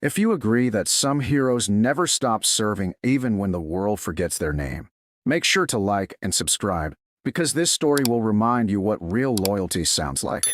If you agree that some heroes never stop serving even when the world forgets their name, make sure to like and subscribe, because this story will remind you what real loyalty sounds like.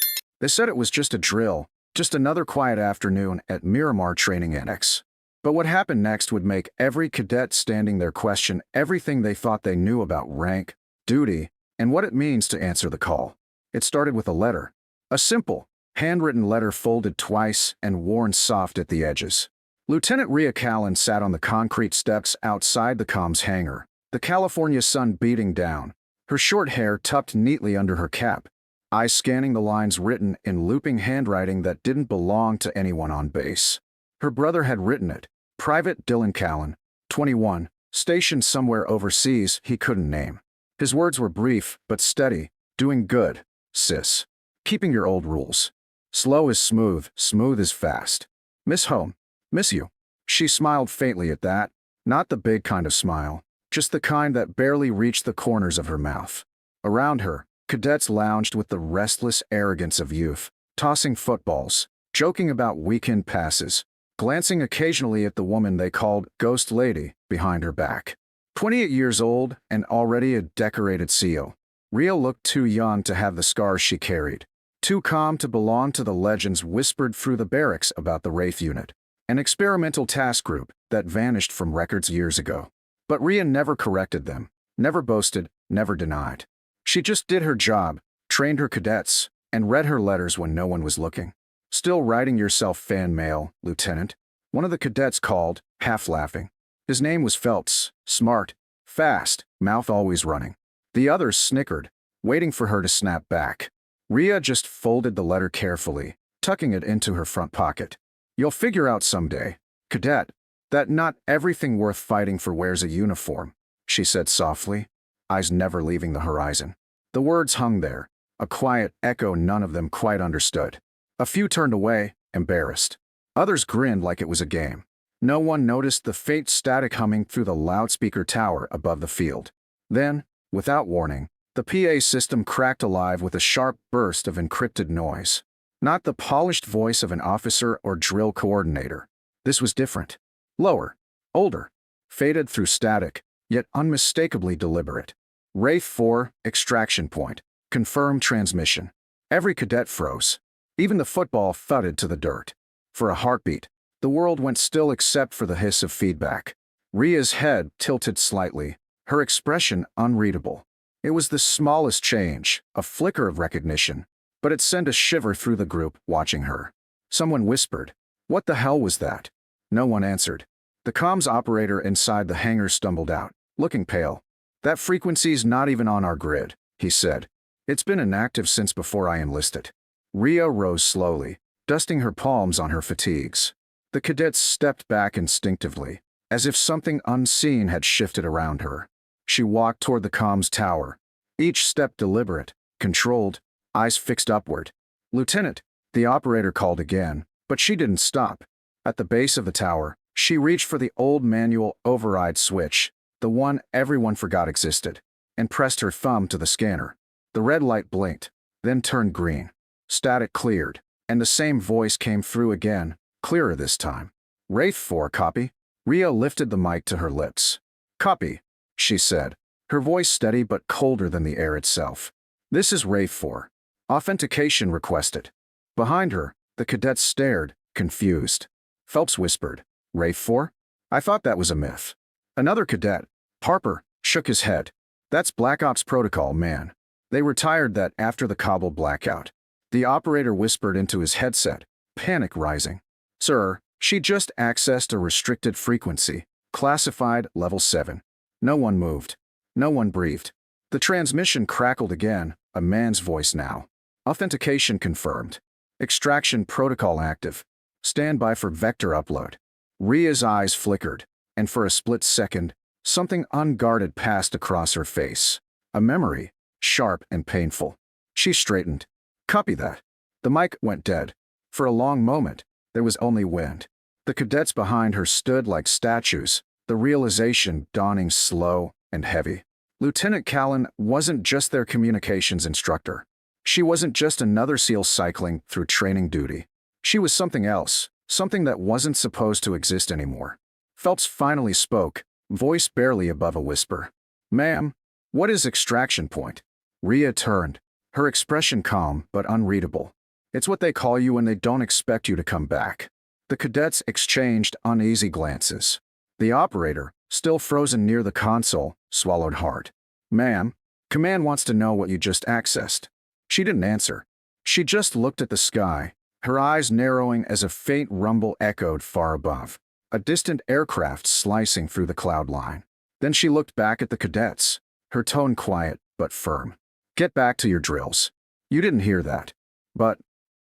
They said it was just a drill, just another quiet afternoon at Miramar Training Annex. But what happened next would make every cadet standing there question everything they thought they knew about rank, duty, and what it means to answer the call. It started with a letter. A simple, handwritten letter folded twice and worn soft at the edges. Lieutenant Rhea Callan sat on the concrete steps outside the comms hangar, the California sun beating down, her short hair tucked neatly under her cap, eyes scanning the lines written in looping handwriting that didn't belong to anyone on base. Her brother had written it, Private Dylan Callan, 21, stationed somewhere overseas he couldn't name. His words were brief but steady, doing good, sis. Keeping your old rules. Slow is smooth, smooth is fast. Miss home. Miss you. She smiled faintly at that, not the big kind of smile, just the kind that barely reached the corners of her mouth. Around her, cadets lounged with the restless arrogance of youth, tossing footballs, joking about weekend passes, glancing occasionally at the woman they called Ghost Lady behind her back. 28 years old and already a decorated SEAL, Rhea looked too young to have the scars she carried, too calm to belong to the legends whispered through the barracks about the Wraith unit, an experimental task group that vanished from records years ago. But Rhea never corrected them, never boasted, never denied. She just did her job, trained her cadets, and read her letters when no one was looking. Still writing yourself fan mail, Lieutenant? One of the cadets called, half laughing. His name was Phelps, smart, fast, mouth always running. The others snickered, waiting for her to snap back. Rhea just folded the letter carefully, tucking it into her front pocket. You'll figure out someday, cadet, that not everything worth fighting for wears a uniform, she said softly, eyes never leaving the horizon. The words hung there, a quiet echo none of them quite understood. A few turned away, embarrassed. Others grinned like it was a game. No one noticed the faint static humming through the loudspeaker tower above the field. Then, without warning, the PA system cracked alive with a sharp burst of encrypted noise. Not the polished voice of an officer or drill coordinator. This was different. Lower, older, faded through static, yet unmistakably deliberate. Wraith 4, extraction point, confirmed transmission. Every cadet froze. Even the football thudded to the dirt. For a heartbeat, the world went still except for the hiss of feedback. Rhea's head tilted slightly, her expression unreadable. It was the smallest change, a flicker of recognition, but it sent a shiver through the group watching her. Someone whispered, "What the hell was that?" No one answered. The comms operator inside the hangar stumbled out, looking pale. "That frequency's not even on our grid," he said. "It's been inactive since before I enlisted." Rhea rose slowly, dusting her palms on her fatigues. The cadets stepped back instinctively, as if something unseen had shifted around her. She walked toward the comms tower, each step deliberate, controlled, eyes fixed upward. "Lieutenant," the operator called again, but she didn't stop. At the base of the tower, she reached for the old manual override switch, the one everyone forgot existed, and pressed her thumb to the scanner. The red light blinked, then turned green. Static cleared, and the same voice came through again, clearer this time. "Wraith 4, copy?" Rhea lifted the mic to her lips. "Copy," she said, her voice steady but colder than the air itself. "This is Wraith 4. Authentication requested." Behind her, the cadets stared, confused. Phelps whispered, "Wraith 4? I thought that was a myth." Another cadet, Harper, shook his head. "That's Black Ops protocol, man. They retired that after the Kabul blackout." The operator whispered into his headset, panic rising. "Sir, she just accessed a restricted frequency, classified level 7. No one moved. No one breathed. The transmission crackled again, a man's voice now. "Authentication confirmed. Extraction protocol active. Stand by for vector upload." Rhea's eyes flickered, and for a split second, something unguarded passed across her face. A memory, sharp and painful. She straightened. "Copy that." The mic went dead. For a long moment, there was only wind. The cadets behind her stood like statues, the realization dawning slow and heavy. Lieutenant Callan wasn't just their communications instructor. She wasn't just another SEAL cycling through training duty. She was something else, something that wasn't supposed to exist anymore. Phelps finally spoke, voice barely above a whisper. "Ma'am, what is extraction point?" Rhea turned, her expression calm but unreadable. "It's what they call you when they don't expect you to come back." The cadets exchanged uneasy glances. The operator, still frozen near the console, swallowed hard. "Ma'am, command wants to know what you just accessed." She didn't answer. She just looked at the sky, her eyes narrowing as a faint rumble echoed far above, a distant aircraft slicing through the cloud line. Then she looked back at the cadets, her tone quiet but firm. "Get back to your drills." "You didn't hear that." "But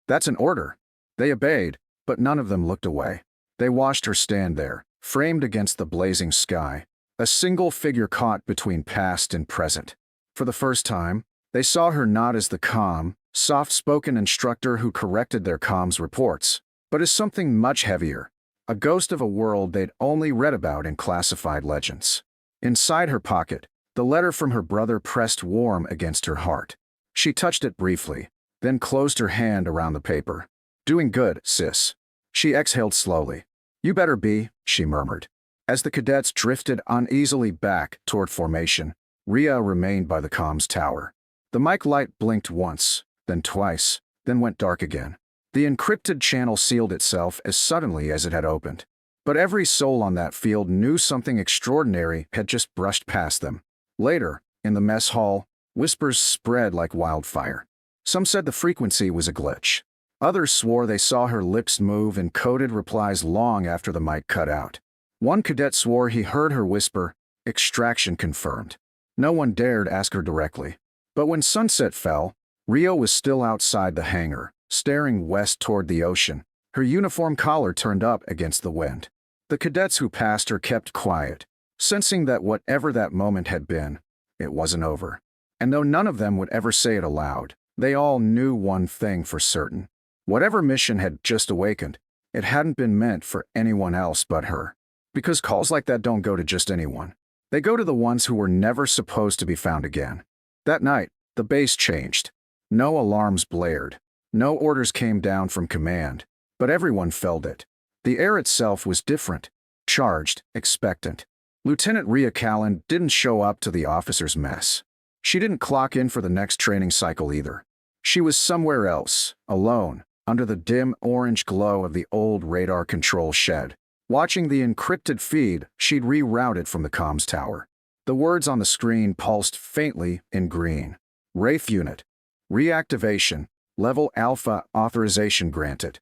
that's an order." They obeyed, but none of them looked away. They watched her stand there, framed against the blazing sky, a single figure caught between past and present. For the first time, they saw her not as the calm, soft-spoken instructor who corrected their comms reports, but as something much heavier, a ghost of a world they'd only read about in classified legends. Inside her pocket, the letter from her brother pressed warm against her heart. She touched it briefly, then closed her hand around the paper. "Doing good, sis." She exhaled slowly. "You better be," she murmured. As the cadets drifted uneasily back toward formation, Rhea remained by the comms tower. The mic light blinked once, then twice, then went dark again. The encrypted channel sealed itself as suddenly as it had opened. But every soul on that field knew something extraordinary had just brushed past them. Later, in the mess hall, whispers spread like wildfire. Some said the frequency was a glitch. Others swore they saw her lips move in coded replies long after the mic cut out. One cadet swore he heard her whisper, "Extraction confirmed." No one dared ask her directly. But when sunset fell, Rio was still outside the hangar, staring west toward the ocean, her uniform collar turned up against the wind. The cadets who passed her kept quiet, sensing that whatever that moment had been, it wasn't over. And though none of them would ever say it aloud, they all knew one thing for certain. Whatever mission had just awakened, it hadn't been meant for anyone else but her. Because calls like that don't go to just anyone. They go to the ones who were never supposed to be found again. That night, the base changed. No alarms blared. No orders came down from command, but everyone felt it. The air itself was different, charged, expectant. Lieutenant Rhea Callan didn't show up to the officers' mess. She didn't clock in for the next training cycle either. She was somewhere else, alone, under the dim orange glow of the old radar control shed, watching the encrypted feed she'd rerouted from the comms tower. The words on the screen pulsed faintly in green. Wraith Unit. Reactivation. Level Alpha authorization granted.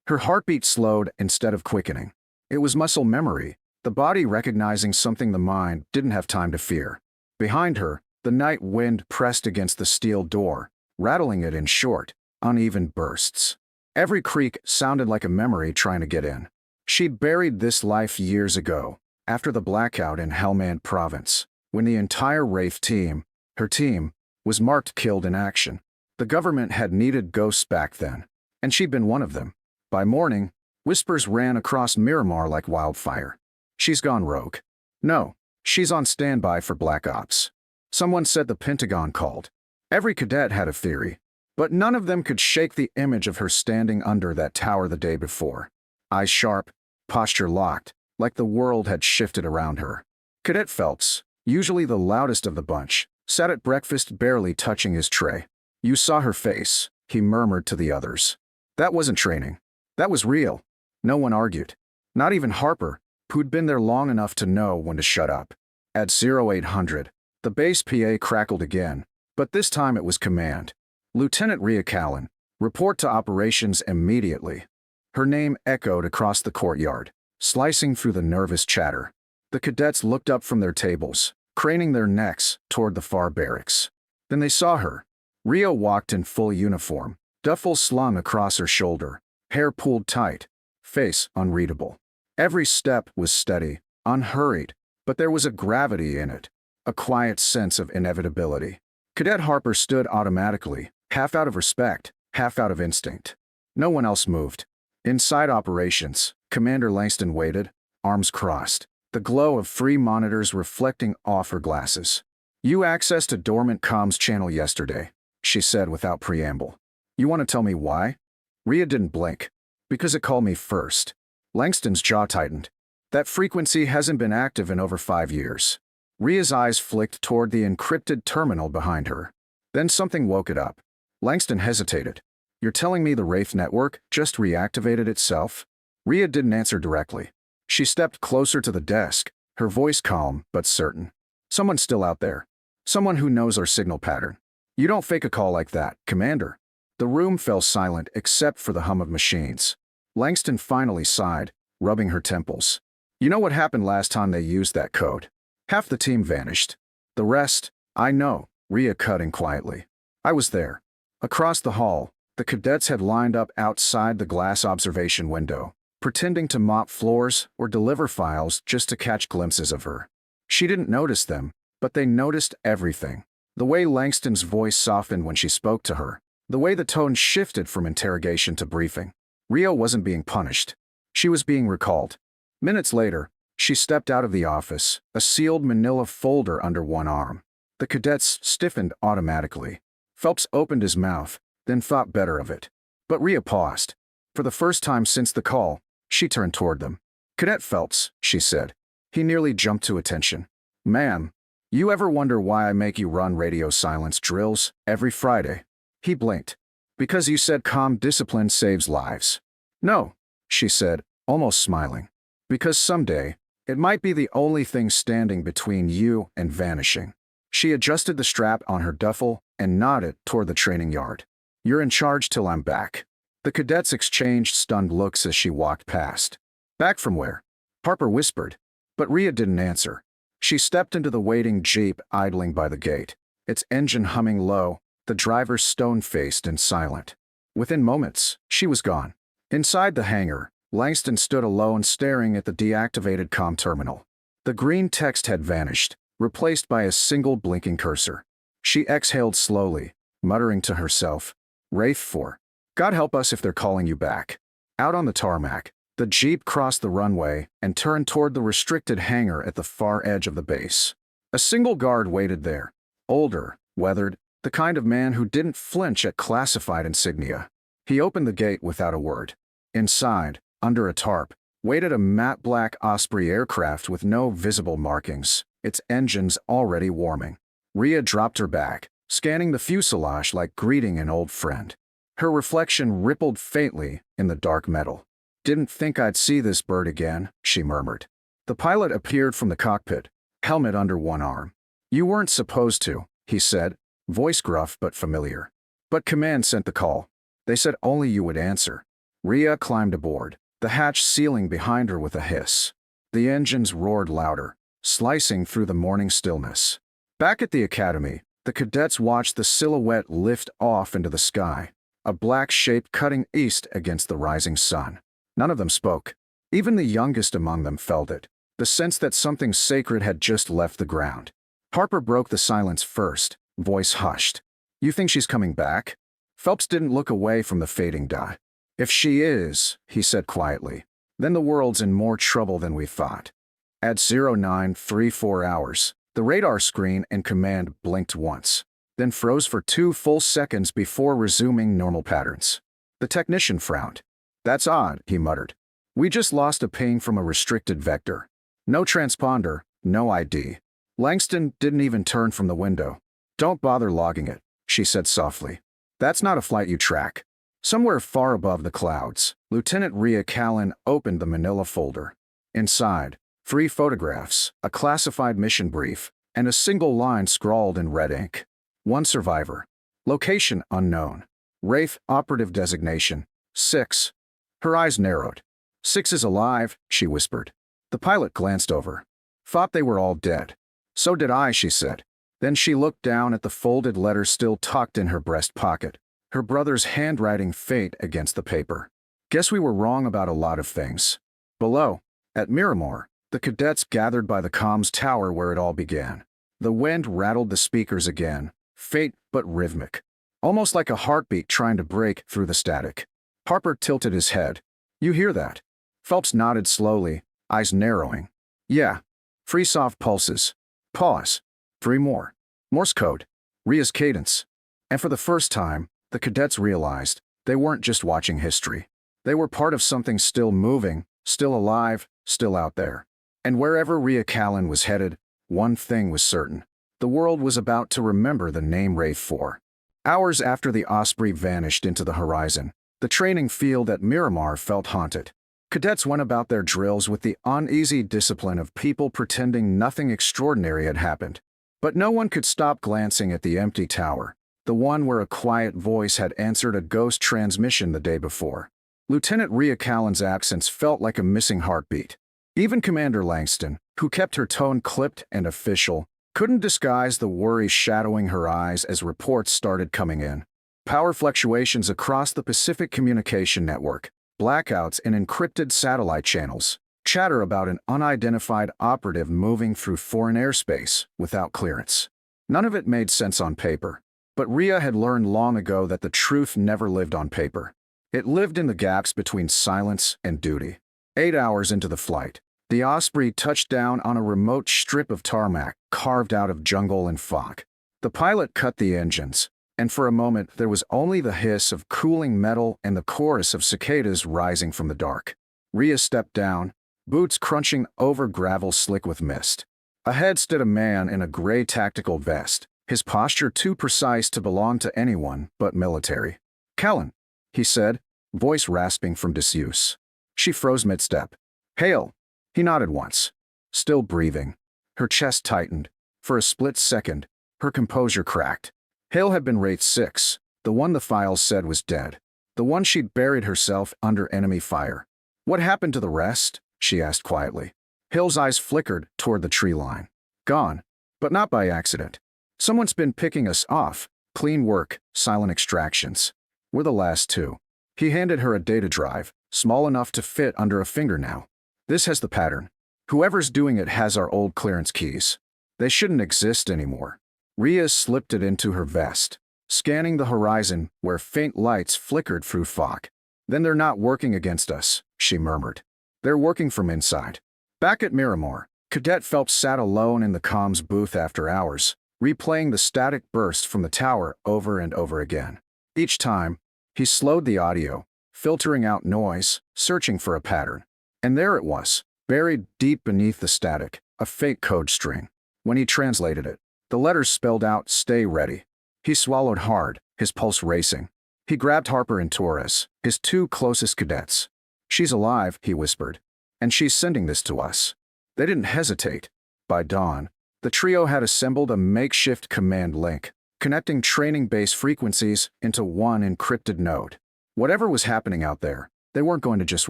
Her heartbeat slowed instead of quickening. It was muscle memory, the body recognizing something the mind didn't have time to fear. Behind her, the night wind pressed against the steel door, rattling it in short, uneven bursts. Every creak sounded like a memory trying to get in. She'd buried this life years ago, after the blackout in Helmand Province, when the entire Wraith team, her team, was marked killed in action. The government had needed ghosts back then, and she'd been one of them. By morning, whispers ran across Miramar like wildfire. "She's gone rogue." "No, she's on standby for Black Ops." Someone said the Pentagon called. Every cadet had a theory, but none of them could shake the image of her standing under that tower the day before. Eyes sharp, posture locked, like the world had shifted around her. Cadet Phelps, usually the loudest of the bunch, sat at breakfast barely touching his tray. "You saw her face," he murmured to the others. "That wasn't training. That was real." No one argued. Not even Harper, who'd been there long enough to know when to shut up. At 0800, the base PA crackled again, but this time it was command. "Lieutenant Rhea Callan, report to operations immediately." Her name echoed across the courtyard, slicing through the nervous chatter. The cadets looked up from their tables, craning their necks toward the far barracks. Then they saw her. Rio walked in full uniform, duffel slung across her shoulder, hair pulled tight, face unreadable. Every step was steady, unhurried, but there was a gravity in it, a quiet sense of inevitability. Cadet Harper stood automatically, half out of respect, half out of instinct. No one else moved. Inside operations, Commander Langston waited, arms crossed, the glow of 3 monitors reflecting off her glasses. "You accessed a dormant comms channel yesterday," she said without preamble. "You want to tell me why?" Rhea didn't blink. Because it called me first. Langston's jaw tightened. That frequency hasn't been active in over 5 years. Ria's eyes flicked toward the encrypted terminal behind her. Then something woke it up. Langston hesitated. You're telling me the Wraith network just reactivated itself? Ria didn't answer directly. She stepped closer to the desk, her voice calm but certain. Someone's still out there. Someone who knows our signal pattern. You don't fake a call like that, Commander. The room fell silent except for the hum of machines. Langston finally sighed, rubbing her temples. You know what happened last time they used that code? Half the team vanished. The rest, I know, Ria cut in quietly. I was there. Across the hall, the cadets had lined up outside the glass observation window, pretending to mop floors or deliver files just to catch glimpses of her. She didn't notice them, but they noticed everything. The way Langston's voice softened when she spoke to her, the way the tone shifted from interrogation to briefing. Ria wasn't being punished. She was being recalled. Minutes later, she stepped out of the office, a sealed manila folder under one arm. The cadets stiffened automatically. Phelps opened his mouth, then thought better of it. But Ria paused. For the first time since the call, she turned toward them. Cadet Phelps, she said. He nearly jumped to attention. Ma'am, you ever wonder why I make you run radio silence drills every Friday? He blinked. Because you said calm discipline saves lives. No, she said, almost smiling. Because someday, it might be the only thing standing between you and vanishing. She adjusted the strap on her duffel and nodded toward the training yard. You're in charge till I'm back. The cadets exchanged stunned looks as she walked past. Back from where? Harper whispered. But Ria didn't answer. She stepped into the waiting jeep idling by the gate, its engine humming low, the driver stone-faced and silent. Within moments, she was gone. Inside the hangar, Langston stood alone staring at the deactivated comm terminal. The green text had vanished, replaced by a single blinking cursor. She exhaled slowly, muttering to herself, Wraith Four. God help us if they're calling you back. Out on the tarmac, the jeep crossed the runway and turned toward the restricted hangar at the far edge of the base. A single guard waited there, older, weathered, the kind of man who didn't flinch at classified insignia. He opened the gate without a word. Inside, under a tarp, waited a matte black Osprey aircraft with no visible markings, its engines already warming. Ria dropped her back, scanning the fuselage like greeting an old friend. Her reflection rippled faintly in the dark metal. Didn't think I'd see this bird again, she murmured. The pilot appeared from the cockpit, helmet under one arm. You weren't supposed to, he said, voice gruff but familiar. But command sent the call. They said only you would answer. Ria climbed aboard, the hatch sealing behind her with a hiss. The engines roared louder, slicing through the morning stillness. Back at the academy, the cadets watched the silhouette lift off into the sky, a black shape cutting east against the rising sun. None of them spoke. Even the youngest among them felt it, the sense that something sacred had just left the ground. Harper broke the silence first, voice hushed. You think she's coming back? Phelps didn't look away from the fading dot. If she is, he said quietly, then the world's in more trouble than we thought. At 0934 hours, the radar screen in command blinked once, then froze for 2 full seconds before resuming normal patterns. The technician frowned. That's odd, he muttered. We just lost a ping from a restricted vector. No transponder, no ID. Langston didn't even turn from the window. Don't bother logging it, she said softly. That's not a flight you track. Somewhere far above the clouds, Lieutenant Ria Callan opened the manila folder. Inside, 3 photographs, a classified mission brief, and a single line scrawled in red ink. 1 survivor. Location unknown. Wraith operative designation, 6. Her eyes narrowed. 6 is alive, she whispered. The pilot glanced over. Thought they were all dead. So did I, she said. Then she looked down at the folded letter still tucked in her breast pocket, her brother's handwriting faint against the paper. Guess we were wrong about a lot of things. Below, at Miramar, the cadets gathered by the comms tower where it all began. The wind rattled the speakers again, faint but rhythmic, almost like a heartbeat trying to break through the static. Harper tilted his head. You hear that? Phelps nodded slowly, eyes narrowing. Yeah. 3 soft pulses. Pause. 3 more. Morse code. Ria's cadence. And for the first time, the cadets realized they weren't just watching history. They were part of something still moving, still alive, still out there. And wherever Rhea Callan was headed, one thing was certain. The world was about to remember the name Wraith Four. Hours after the Osprey vanished into the horizon, the training field at Miramar felt haunted. Cadets went about their drills with the uneasy discipline of people pretending nothing extraordinary had happened. But no one could stop glancing at the empty tower, the one where a quiet voice had answered a ghost transmission the day before. Lieutenant Rhea Callan's absence felt like a missing heartbeat. Even Commander Langston, who kept her tone clipped and official, couldn't disguise the worry shadowing her eyes as reports started coming in. Power fluctuations across the Pacific Communication Network, blackouts in encrypted satellite channels, chatter about an unidentified operative moving through foreign airspace without clearance. None of it made sense on paper, but Rhea had learned long ago that the truth never lived on paper. It lived in the gaps between silence and duty. 8 hours into the flight, the Osprey touched down on a remote strip of tarmac carved out of jungle and fog. The pilot cut the engines, and for a moment there was only the hiss of cooling metal and the chorus of cicadas rising from the dark. Rhea stepped down, boots crunching over gravel slick with mist. Ahead stood a man in a gray tactical vest, his posture too precise to belong to anyone but military. "Callan," he said, voice rasping from disuse. She froze mid-step. "Hail." He nodded once. Still breathing. Her chest tightened. For a split second, her composure cracked. Hale had been Wraith 6, the one the files said was dead. The one she'd buried herself under enemy fire. "What happened to the rest?" she asked quietly. Hale's eyes flickered toward the tree line. "Gone. But not by accident. Someone's been picking us off. Clean work, silent extractions. We're the last two." He handed her a data drive, small enough to fit under a finger now. "This has the pattern. Whoever's doing it has our old clearance keys. They shouldn't exist anymore." Rhea slipped it into her vest, scanning the horizon where faint lights flickered through fog. "Then they're not working against us," she murmured. "They're working from inside." Back at Miramar, Cadet Phelps sat alone in the comms booth after hours, replaying the static bursts from the tower over and over again. Each time, he slowed the audio, filtering out noise, searching for a pattern. And there it was, buried deep beneath the static, a fake code string. When he translated it, the letters spelled out "Stay ready." He swallowed hard, his pulse racing. He grabbed Harper and Torres, his two closest cadets. "She's alive," he whispered. "And she's sending this to us." They didn't hesitate. By dawn, the trio had assembled a makeshift command link, connecting training base frequencies into one encrypted node. Whatever was happening out there, they weren't going to just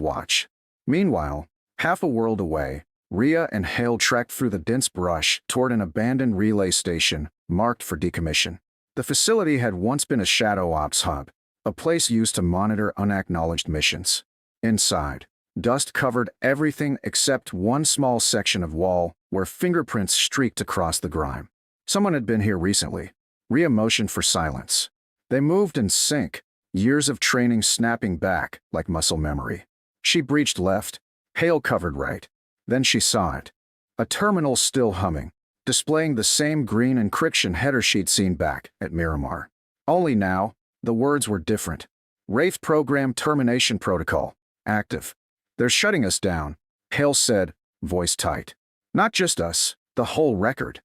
watch. Meanwhile, half a world away, Rhea and Hale trekked through the dense brush toward an abandoned relay station marked for decommission. The facility had once been a shadow ops hub, a place used to monitor unacknowledged missions. Inside, dust covered everything except one small section of wall where fingerprints streaked across the grime. Someone had been here recently. Rhea motioned for silence. They moved in sync, years of training snapping back like muscle memory. She breached left, Hale covered right. Then she saw it. A terminal still humming, displaying the same green encryption header she'd seen back at Miramar. Only now, the words were different. "Wraith Program Termination Protocol. Active." "They're shutting us down," Hale said, voice tight. "Not just us, the whole record."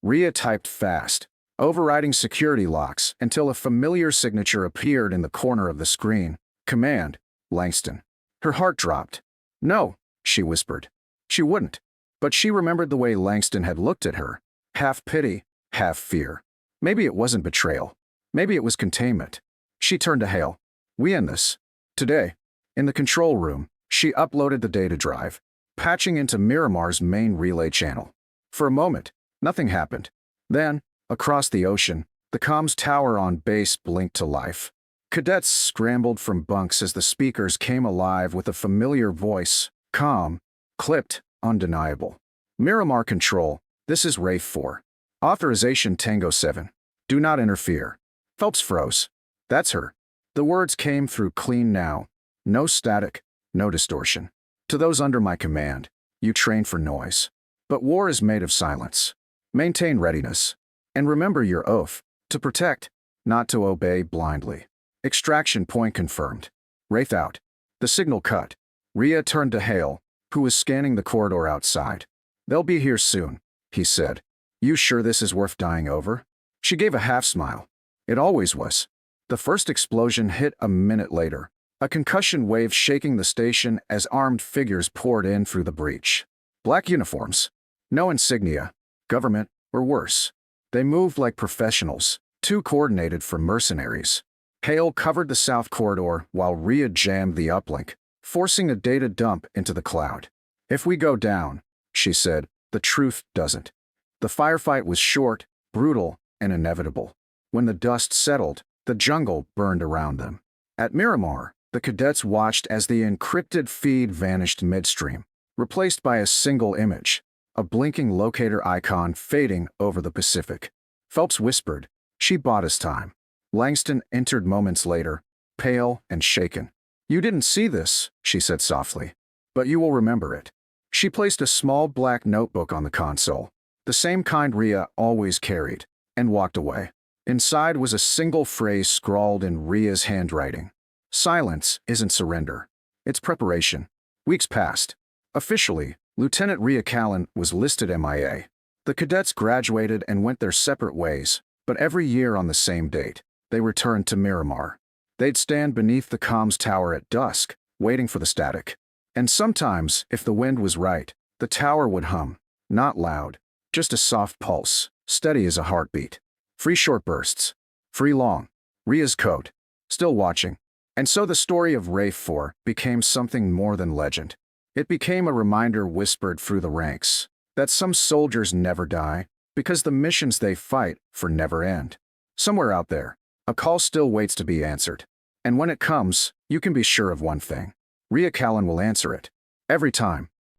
Rhea typed fast, overriding security locks until a familiar signature appeared in the corner of the screen. "Command, Langston." Her heart dropped. "No," she whispered. She wouldn't. But she remembered the way Langston had looked at her, half pity, half fear. Maybe it wasn't betrayal. Maybe it was containment. She turned to Hale. "We end this. Today." In the control room, she uploaded the data drive, patching into Miramar's main relay channel. For a moment, nothing happened. Then, across the ocean, the comms tower on base blinked to life. Cadets scrambled from bunks as the speakers came alive with a familiar voice, calm, clipped, undeniable. "Miramar Control, this is Wraith 4. Authorization Tango 7. Do not interfere." Phelps froze. "That's her." The words came through clean now. No static, no distortion. "To those under my command, you train for noise. But war is made of silence. Maintain readiness. And remember your oath, to protect, not to obey blindly." Extraction point confirmed. Wraith out. The signal cut. Rhea turned to Hale, who was scanning the corridor outside. "They'll be here soon," he said. "You sure this is worth dying over?" She gave a half-smile. It always was. The first explosion hit a minute later, a concussion wave shaking the station as armed figures poured in through the breach. Black uniforms. No insignia, government, or worse. They moved like professionals, too coordinated for mercenaries. Hale covered the south corridor while Rhea jammed the uplink, forcing a data dump into the cloud. "If we go down," she said, "the truth doesn't." The firefight was short, brutal, and inevitable. When the dust settled, the jungle burned around them. At Miramar, the cadets watched as the encrypted feed vanished midstream, replaced by a single image, a blinking locator icon fading over the Pacific. Phelps whispered, "She bought us time." Langston entered moments later, pale and shaken. "You didn't see this," she said softly, "but you will remember it." She placed a small black notebook on the console, the same kind Rhea always carried, and walked away. Inside was a single phrase scrawled in Rhea's handwriting. "Silence isn't surrender. It's preparation." Weeks passed. Officially, Lieutenant Rhea Callan was listed MIA. The cadets graduated and went their separate ways, but every year on the same date, they returned to Miramar. They'd stand beneath the comms tower at dusk, waiting for the static. And sometimes, if the wind was right, the tower would hum, not loud, just a soft pulse, steady as a heartbeat. Free short bursts. Free long. Rhea's code. Still watching. And so the story of Wraith Four became something more than legend. It became a reminder whispered through the ranks that some soldiers never die because the missions they fight for never end. Somewhere out there, a call still waits to be answered. And when it comes, you can be sure of one thing. Rhea Callan will answer it. Every time.